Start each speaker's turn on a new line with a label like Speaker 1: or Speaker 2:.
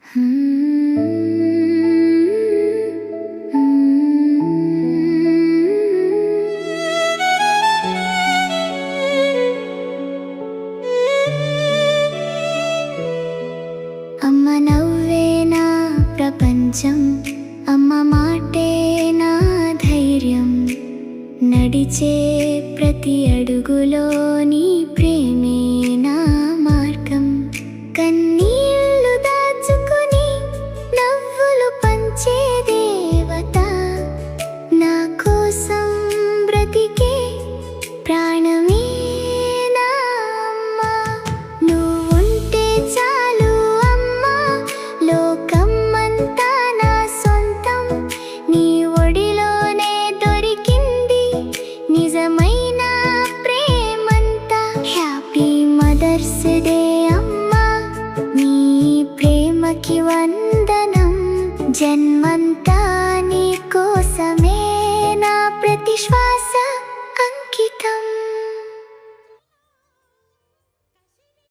Speaker 1: అమ్మ నవ్వే నా ప్రపంచం, అమ్మ మాటే నా ధైర్యం. నడిచే ప్రతి అడుగులో నీ ప్రేమే నా మార్గం. కన్నీళ్లు దాచుకుని నవ్వులు పంచే దేవత, నా కోసం బ్రతికే ప్రాణమే నా అమ్మ. నువ్వుంటే చాలు అమ్మా, లోకమంతా నా సొంతం. నీ ఒడిలోనే దొరికింది నిజమైన ప్రేమంతా. హ్యాపీ మదర్స్ డే అమ్మా, నీ ప్రేమకి వందనం. జన్మంతా నీ కోసమే నా ప్రతి శ్వాస అంకితం.